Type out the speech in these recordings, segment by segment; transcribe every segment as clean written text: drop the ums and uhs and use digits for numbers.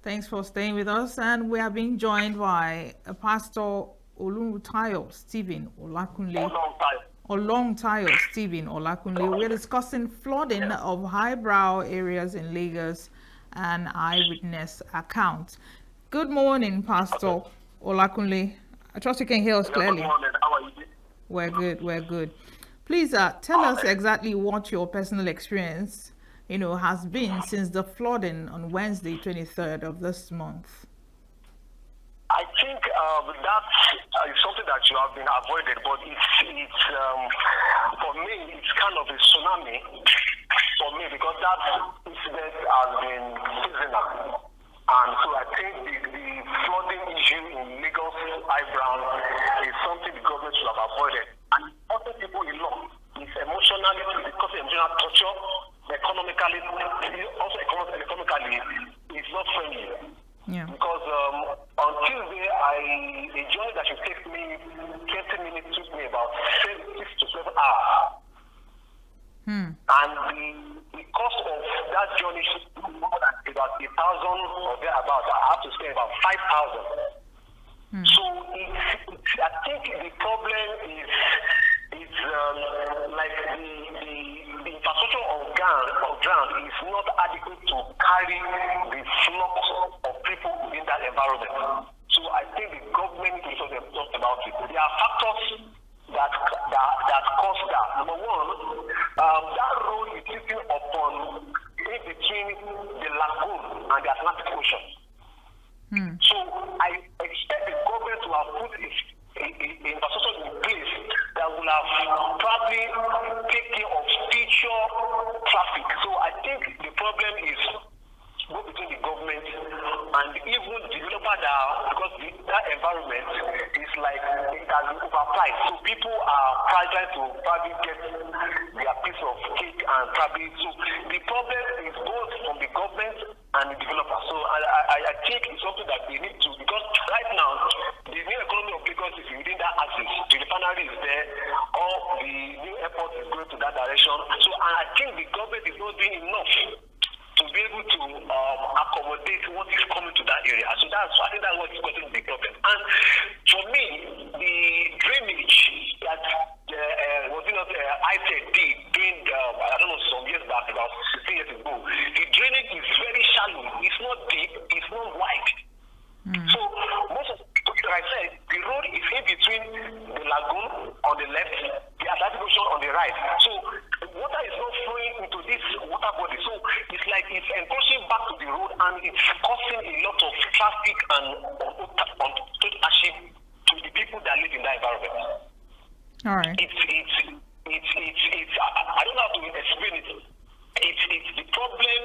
Thanks for staying with us. And we are being joined by Pastor Oluntayo Stephen Olakunle. Olontayo Stephen Olakunle. We're discussing flooding of highbrow areas in Lagos and eyewitness accounts. Good morning, Pastor Olakunle. I trust you can hear us clearly. Good morning. How are you? We're good. Please tell us exactly what your personal experience, has been since the flooding on Wednesday, 23rd of this month. I think that is something that you have been avoided, but it's for me, it's kind of a tsunami for me because that incident has been seasonal. And so I think the flooding issue in Lagos Highbrow is something the government should have avoided. And also people in law, it's emotionally, because of emotional torture, economically, it's not friendly. Yeah. Because on Tuesday, a journey that should take me 20 minutes took me about 6 to 7 hours. And the cost of that journey should be more than about 1,000 or thereabouts. I have to spend about 5,000. So I think the problem is like the infrastructure of ground is not adequate to carry the flux of people in that environment. So I think the government needs to talk about it. There are factors that cause that. Number one, that road is sitting upon in between the lagoon and the Atlantic Ocean. So I expect the government to have put infrastructure in place that will have probably take care of future traffic. So I think the problem is both between the government and even developer because that environment is like it has been overpriced. So people are trying to probably get their piece of cake and probably so the problem is both from the government and the developer. So I think it's something that they need to because right now the new economy of Lagos is within that axis. The refinery is there, all the new airport is going to that direction. So I think the government is not doing enough to be able to accommodate what is coming to that area. So I think that's what is causing the problem. And for me, the drainage that ITED did during, I don't know, some years back, about 16 years ago, the drainage is very shallow. It's not deep. It's not wide. So most of like I said, the road is in between the lagoon on the left, the Atlantic Ocean on the right. So water is not flowing into this water body. So it's like it's encroaching back to the road and it's causing a lot of traffic and ownership to the people that live in that environment. All right. It's I don't know how to explain it. It's the problem,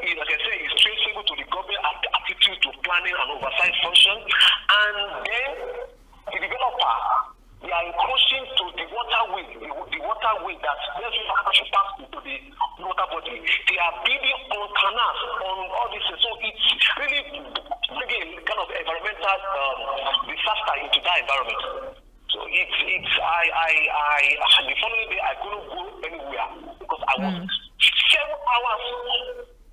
like I say, is traceable to the government attitude to planning and oversight function. And then the developer, they are encroaching to the waterway that should pass into the water body. They are building on canals, on all this. So it's really bringing kind of environmental disaster into that environment. So the following day I couldn't go anywhere because I was 7 hours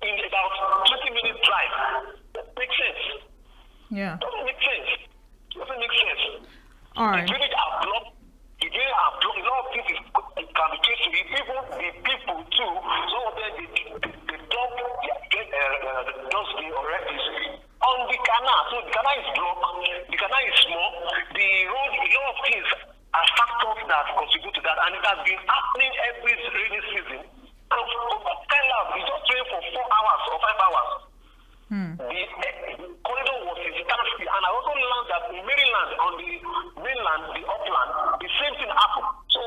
in about 20 minutes drive. That makes sense. Yeah. Doesn't make sense. All right. The drainage are blocked. A lot of things can be traced to it. Even the people too. Some of them they dump their dustbin or refuse on the canal. So the canal is blocked. The canal is small. The road, a lot of things are factors that contribute to that, and it has been happening every rainy season. And we just train for 4 hours or 5 hours. The corridor was in standstill, and I also learned that in Maryland, on the mainland, the upland, the same thing happened. So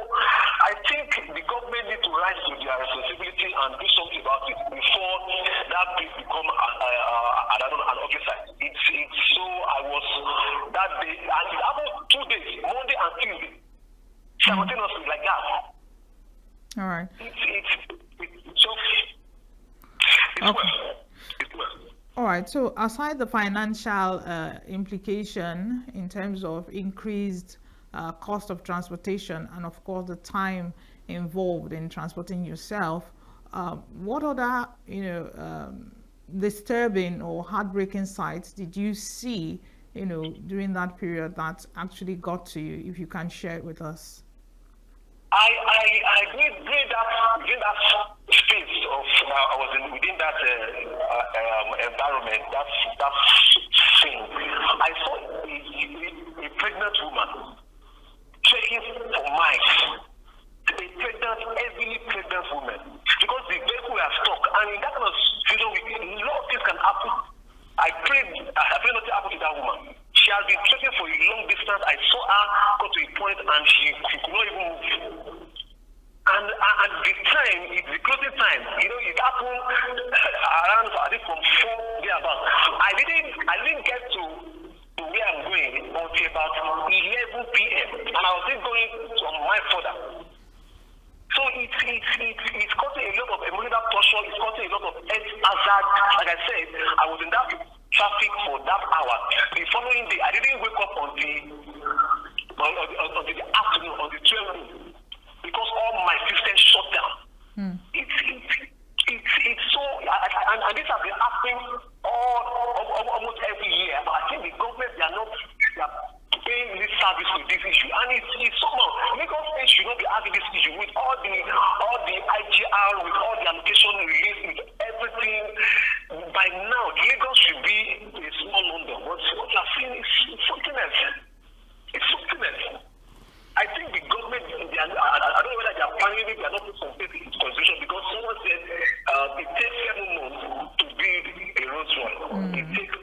I think the government need to rise to their responsibility and do something about it before that place become an officer. It's so I was that day, and it happened 2 days, Monday and Tuesday, simultaneously like that. All right. It's well. All right. So aside the financial implication in terms of increased cost of transportation and of course the time involved in transporting yourself, what other disturbing or heartbreaking sights did you see, during that period that actually got to you, if you can share it with us? I did during that space of I was within that environment, that thing. I saw a pregnant woman checking for mice. A pregnant, heavily pregnant woman, because the vehicle was stuck, and in that kind of situation, a lot of things can happen. I pray nothing happened to that woman. She has been trekking for a long distance. I saw her go to a point, and she could not even move. And the time, it's the closing time. It happened around, I think, from 4 thereabouts. I didn't get to where I'm going until about 11 p.m. and I was still going on my further. So it's causing a lot of emotional pressure. It's causing a lot of health hazard. Like I said, I was in that traffic for that hour. The following day, I didn't wake up until the afternoon, on the 12th, because all my systems shut down. It's so, and this has been happening almost every year. But I think the government, they are paying this service to this issue, and it's somehow Lagos State should not be having this issue with all the IGR, with all the allocation released, with everything. By now, Lagos should be a small London. What you are seeing is something else. It's something else. I think the government, I don't know whether they are planning it, they are not putting some things in consideration, because someone said it takes 7 months to build a Rolls Royce. It takes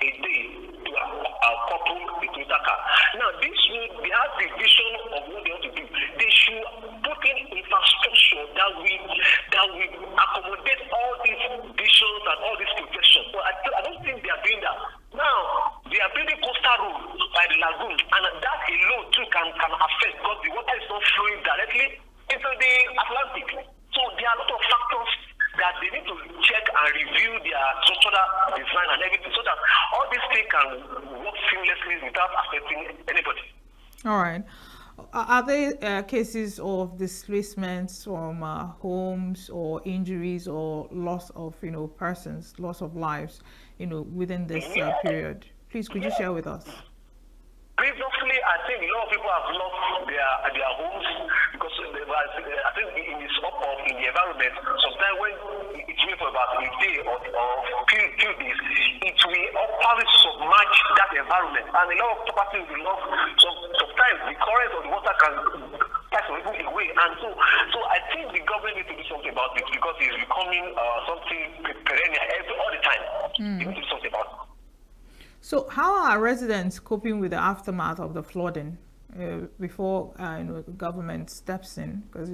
a day to couple a Toyota car. Now, they have the vision of what they want to do. They should put in infrastructure that will accommodate all these visions and all these projections. But I don't think they are doing that. Now, they are building coastal road by the lagoon, and that alone too can affect, because the water is not flowing directly into the Atlantic. So there are a lot of factors that they need to check and review their structural design and everything, so that all these things can work seamlessly without affecting anybody. All right. Are there cases of displacements from homes or injuries or loss of persons, loss of lives, within this period? Please, could you share with us? Previously, I think a lot of people have lost their homes, because I think in the environment, sometimes when it's rain for about a day or few days, it will probably submerge that environment, and a lot of property will be lost. Sometimes the current of the water can pass away, and so I think the government needs to do something about it, because it's becoming something perennial all the time. They need to do something about it. So how are residents coping with the aftermath of the flooding before the government steps in? Because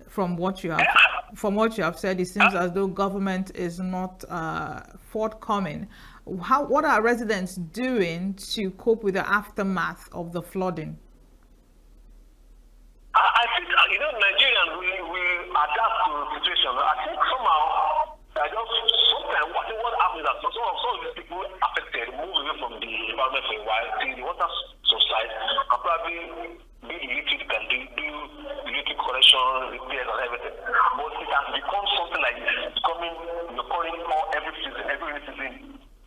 from what you have said, it seems as though government is not forthcoming. What are residents doing to cope with the aftermath of the flooding? I think Nigerians will adapt to the situation. I think somehow. Sometimes what happens is that some of these people affected move away from the environment for a while, till the water subsides, and probably do the little they can do little correction, repairs, and everything. But it has become something like becoming recurring every season. Every season,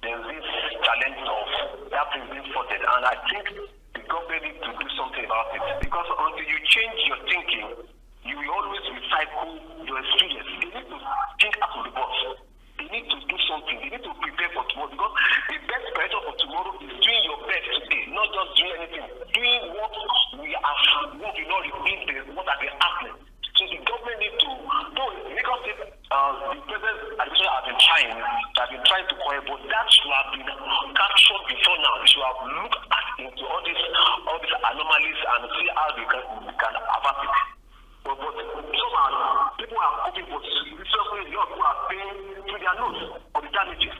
there's this challenge of that thing being flooded, and I think the government needs to do something about it, because until you change your thinking, you will always recycle your experience. You need to think out of the box. You need to do something. You need to prepare for tomorrow, because the best preparation for tomorrow is doing your best today, not just doing anything. Doing what we have, what will not repeat what has been happening. So the government needs to, because the present administration has been trying to correct, but that should have been captured before now. We should have looked into all these anomalies and see how we can avert it. But somehow people are coping, but seriously, people are paying to their nose for the damages.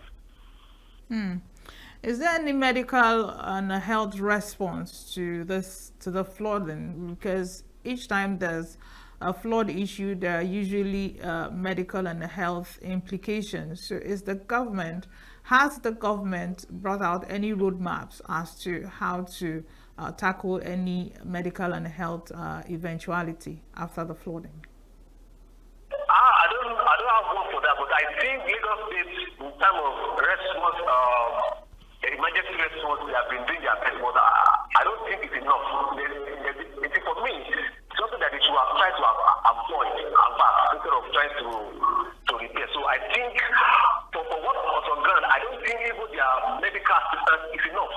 Is there any medical and health response to the flooding? Because each time there's a flood issue, there are usually medical and health implications. So has the government brought out any roadmaps as to how to tackle any medical and health eventuality after the flooding? I don't have one for that, but I think Lagos State, in terms of response, emergency response, they have been doing their best, but I don't think it's enough. For me, it's something that they should have tried to avoid and back instead of trying to repair. So I think for what was on ground, I don't think even their medical assistance is enough.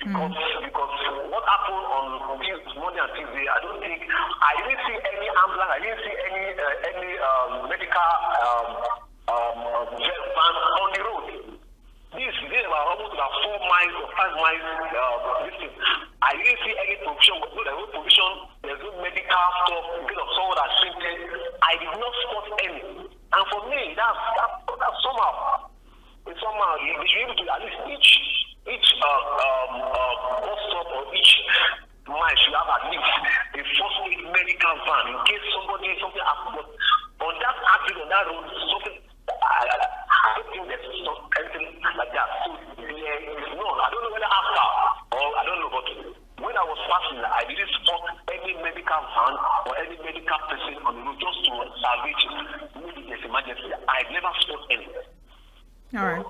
Because what happened on Monday and Tuesday, I don't think I didn't see any ambulance, I didn't see any medical van on the road. These were almost about 4 miles or 5 miles distance. I didn't see any provision. There's no provision. There's no medical stuff because of someone that fainted. I did not spot any. And for me, that's somehow. You should be able to at least each bus stop or each mile should have at least a first aid medical van in case something happens. But on that accident on that road, something. I don't think there's anything like that. So there is none. I don't know whether after or I don't know, but when I was passing, I didn't spot any medical van or any medical person on the road just to salvage maybe there's emergency. I never spot any. All right.